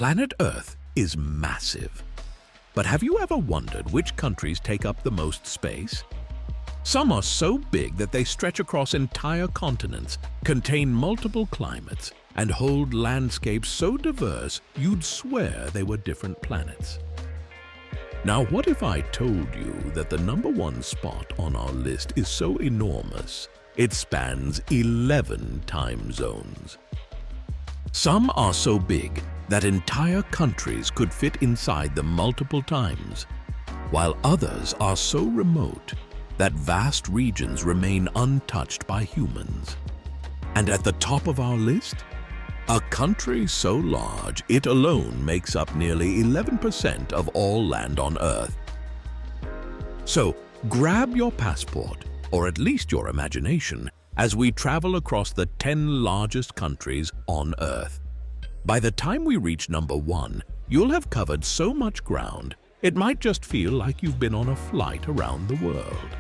Planet Earth is massive. But have you ever wondered which countries take up the most space? Some are so big that they stretch across entire continents, contain multiple climates, and hold landscapes so diverse you'd swear they were different planets. Now, what if I told you that the #1 spot on our list is so enormous, it spans 11 time zones? Some are so big that entire countries could fit inside them multiple times, while others are so remote that vast regions remain untouched by humans. And at the top of our list, a country so large it alone makes up nearly 11% of all land on Earth. So grab your passport, or at least your imagination, as we travel across the 10 largest countries on Earth. By the time we reach #1, you'll have covered so much ground, it might just feel like you've been on a flight around the world.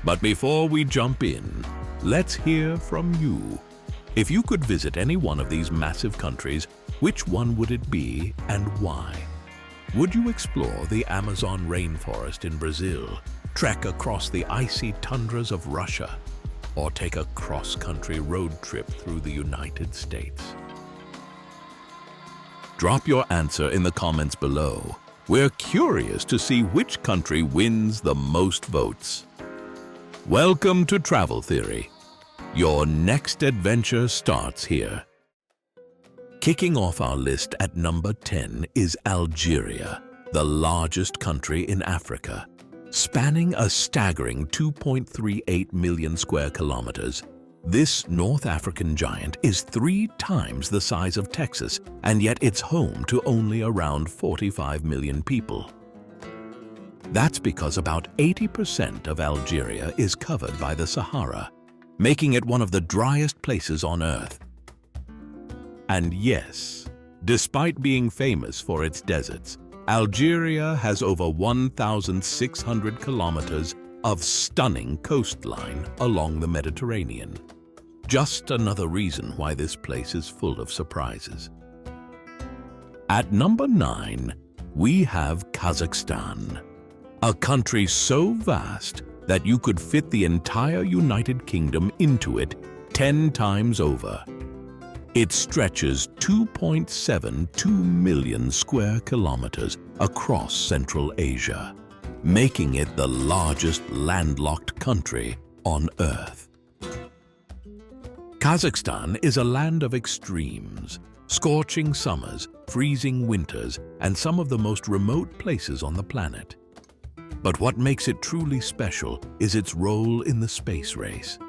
But before we jump in, let's hear from you. If you could visit any one of these massive countries, which one would it be and why? Would you explore the Amazon rainforest in Brazil, trek across the icy tundras of Russia, or take a cross-country road trip through the United States? Drop your answer in the comments below. We're curious to see which country wins the most votes. Welcome to Travel Theory. Your next adventure starts here. Kicking off our list at #10 is Algeria, the largest country in Africa. Spanning a staggering 2.38 million square kilometers, this North African giant is 3 times the size of Texas, and yet it's home to only around 45 million people. That's because about 80% of Algeria is covered by the Sahara, making it one of the driest places on Earth. And yes, despite being famous for its deserts, Algeria has over 1,600 kilometers of stunning coastline along the Mediterranean. Just another reason why this place is full of surprises. At #9, we have Kazakhstan, a country so vast that you could fit the entire United Kingdom into it 10 times over. It stretches 2.72 million square kilometers across Central Asia, making it the largest landlocked country on Earth. Kazakhstan is a land of extremes, scorching summers, freezing winters, and some of the most remote places on the planet. But what makes it truly special is its role in the space race.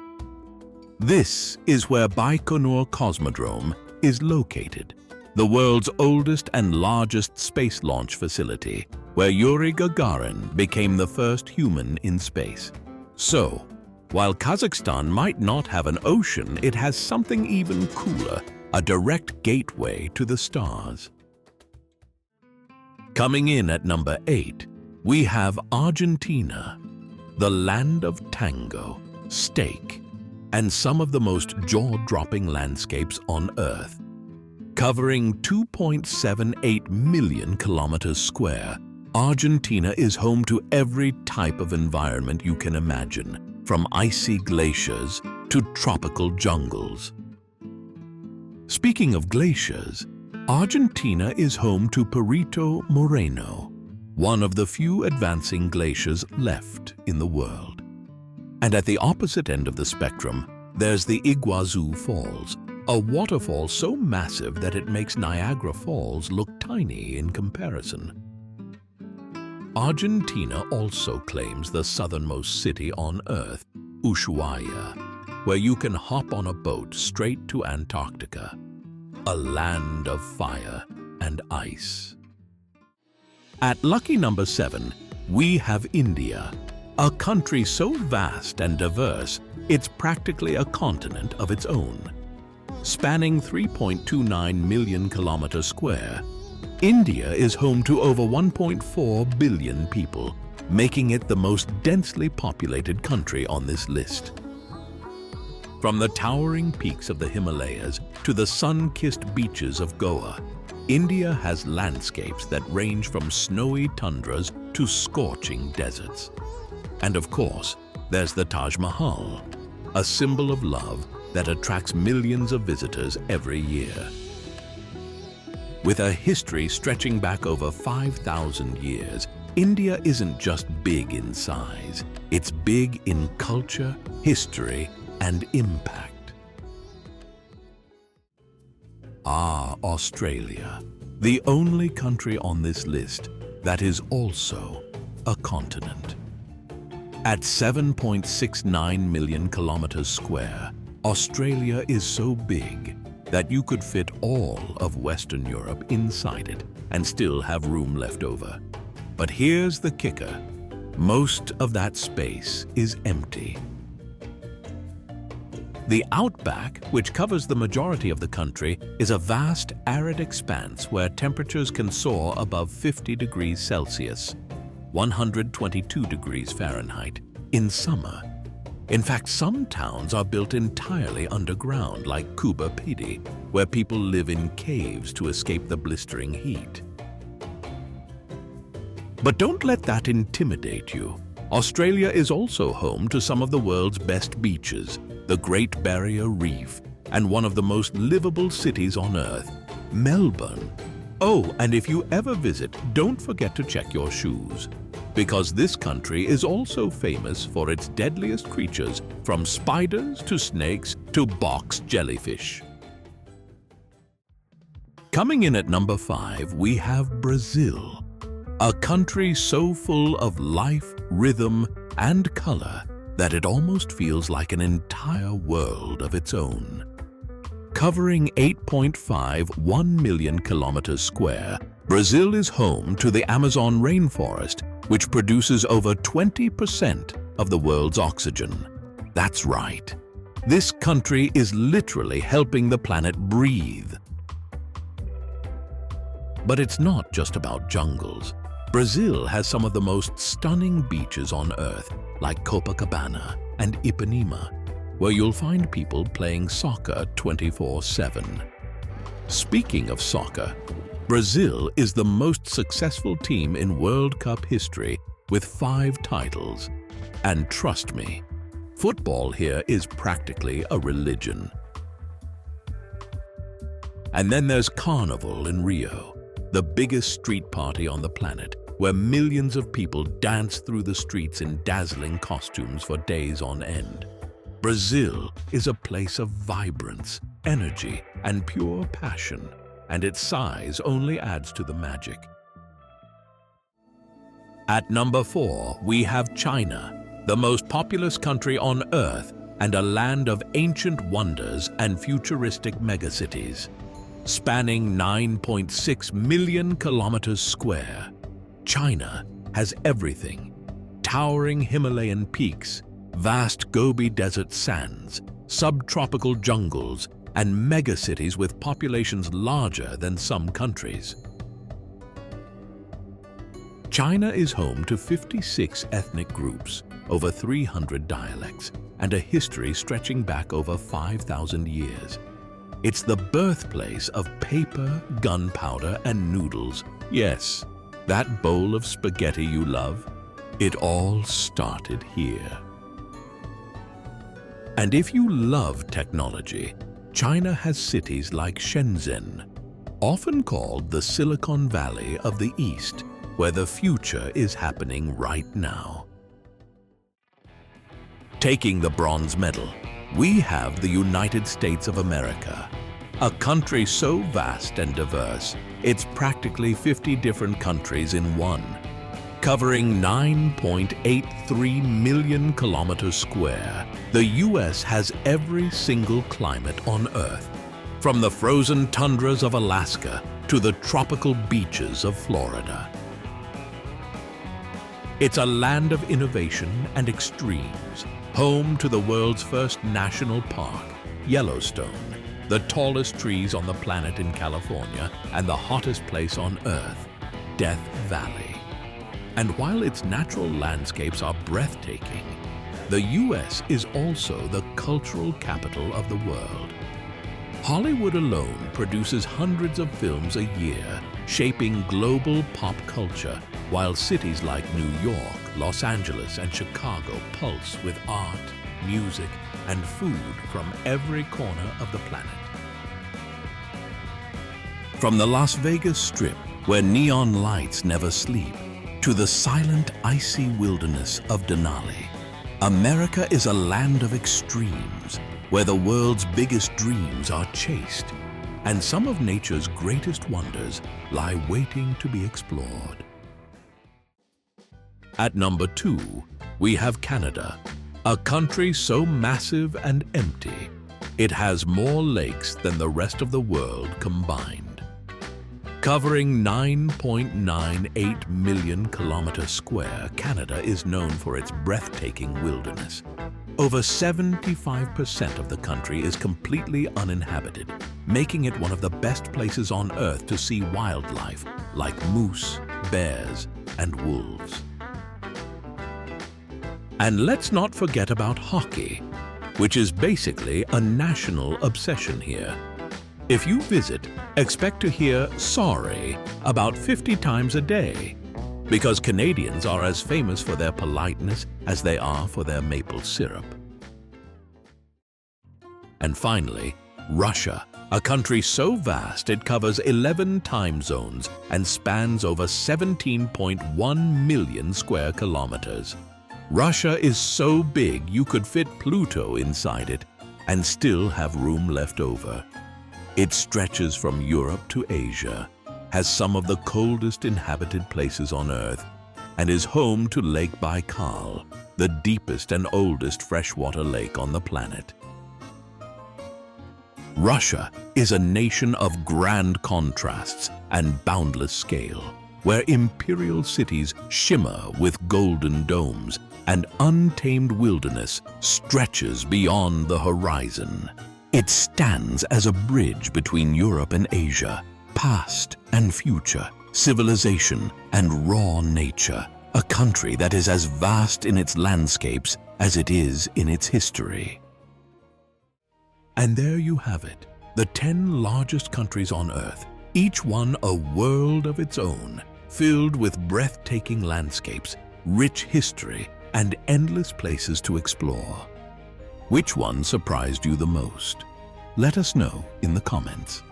This is where Baikonur Cosmodrome is located, the world's oldest and largest space launch facility, where Yuri Gagarin became the first human in space. So, while Kazakhstan might not have an ocean, it has something even cooler, a direct gateway to the stars. Coming in at #8, we have Argentina, the land of tango, steak, and some of the most jaw-dropping landscapes on Earth. Covering 2.78 million kilometers square, Argentina is home to every type of environment you can imagine, from icy glaciers to tropical jungles. Speaking of glaciers, Argentina is home to Perito Moreno, one of the few advancing glaciers left in the world. And at the opposite end of the spectrum, there's the Iguazu Falls, a waterfall so massive that it makes Niagara Falls look tiny in comparison. Argentina also claims the southernmost city on Earth, Ushuaia, where you can hop on a boat straight to Antarctica, a land of fire and ice. At lucky #7, we have India, a country so vast and diverse, it's practically a continent of its own. Spanning 3.29 million kilometers square, India is home to over 1.4 billion people, making it the most densely populated country on this list. From the towering peaks of the Himalayas to the sun-kissed beaches of Goa, India has landscapes that range from snowy tundras to scorching deserts. And of course, there's the Taj Mahal, a symbol of love that attracts millions of visitors every year. With a history stretching back over 5,000 years, India isn't just big in size, it's big in culture, history, and impact. Australia, the only country on this list that is also a continent. At 7.69 million kilometers square, Australia is so big that you could fit all of Western Europe inside it and still have room left over. But here's the kicker. Most of that space is empty. The outback, which covers the majority of the country, is a vast arid expanse where temperatures can soar above 50 degrees Celsius, 122 degrees Fahrenheit, in summer. In fact, some towns are built entirely underground, like Kuba Pidi, where people live in caves to escape the blistering heat. But don't let that intimidate you. Australia is also home to some of the world's best beaches, the Great Barrier Reef, and one of the most livable cities on Earth, Melbourne. Oh, and if you ever visit, don't forget to check your shoes, because this country is also famous for its deadliest creatures, from spiders to snakes to box jellyfish. Coming in at number 5, we have Brazil, a country so full of life, rhythm, and color that it almost feels like an entire world of its own. Covering 8.51 million kilometers square, Brazil is home to the Amazon rainforest, which produces over 20% of the world's oxygen. That's right. This country is literally helping the planet breathe. But it's not just about jungles. Brazil has some of the most stunning beaches on Earth, like Copacabana and Ipanema, where you'll find people playing soccer 24/7. Speaking of soccer, Brazil is the most successful team in World Cup history with 5 titles. And trust me, football here is practically a religion. And then there's Carnival in Rio, the biggest street party on the planet, where millions of people dance through the streets in dazzling costumes for days on end. Brazil is a place of vibrance, energy, and pure passion, and its size only adds to the magic. At number 4, we have China, the most populous country on Earth and a land of ancient wonders and futuristic megacities. Spanning 9.6 million kilometers square, China has everything: towering Himalayan peaks, vast Gobi Desert sands, subtropical jungles, and megacities with populations larger than some countries. China is home to 56 ethnic groups, over 300 dialects, and a history stretching back over 5,000 years. It's the birthplace of paper, gunpowder, and noodles. Yes, that bowl of spaghetti you love, it all started here. And if you love technology, China has cities like Shenzhen, often called the Silicon Valley of the East, where the future is happening right now. Taking the bronze medal, we have the United States of America, a country so vast and diverse, it's practically 50 different countries in one. Covering 9.83 million kilometers square, the US has every single climate on Earth, from the frozen tundras of Alaska to the tropical beaches of Florida. It's a land of innovation and extremes, home to the world's first national park, Yellowstone, the tallest trees on the planet in California, and the hottest place on Earth, Death Valley. And while its natural landscapes are breathtaking, The US is also the cultural capital of the world. Hollywood alone produces hundreds of films a year, shaping global pop culture, while cities like New York, Los Angeles, and Chicago pulse with art, music, and food from every corner of the planet. From the Las Vegas Strip, where neon lights never sleep, to the silent, icy wilderness of Denali, America is a land of extremes, where the world's biggest dreams are chased, and some of nature's greatest wonders lie waiting to be explored. At number 2, we have Canada, a country so massive and empty, it has more lakes than the rest of the world combined. Covering 9.98 million kilometers square, Canada is known for its breathtaking wilderness. Over 75% of the country is completely uninhabited, making it one of the best places on Earth to see wildlife like moose, bears, and wolves. And let's not forget about hockey, which is basically a national obsession here. If you visit, expect to hear "sorry" about 50 times a day, because Canadians are as famous for their politeness as they are for their maple syrup. And finally, Russia, a country so vast it covers 11 time zones and spans over 17.1 million square kilometers. Russia is so big you could fit Pluto inside it and still have room left over. It stretches from Europe to Asia, has some of the coldest inhabited places on Earth, and is home to Lake Baikal, the deepest and oldest freshwater lake on the planet. Russia is a nation of grand contrasts and boundless scale, where imperial cities shimmer with golden domes and untamed wilderness stretches beyond the horizon. It stands as a bridge between Europe and Asia, past and future, civilization and raw nature, a country that is as vast in its landscapes as it is in its history. And there you have it, the 10 largest countries on Earth, each one a world of its own, filled with breathtaking landscapes, rich history, and endless places to explore. Which one surprised you the most? Let us know in the comments.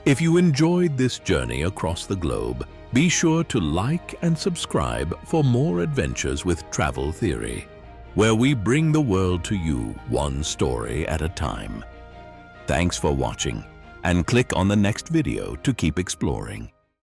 If you enjoyed this journey across the globe, be sure to like and subscribe for more adventures with Travel Theory, where we bring the world to you one story at a time. Thanks for watching, and click on the next video to keep exploring.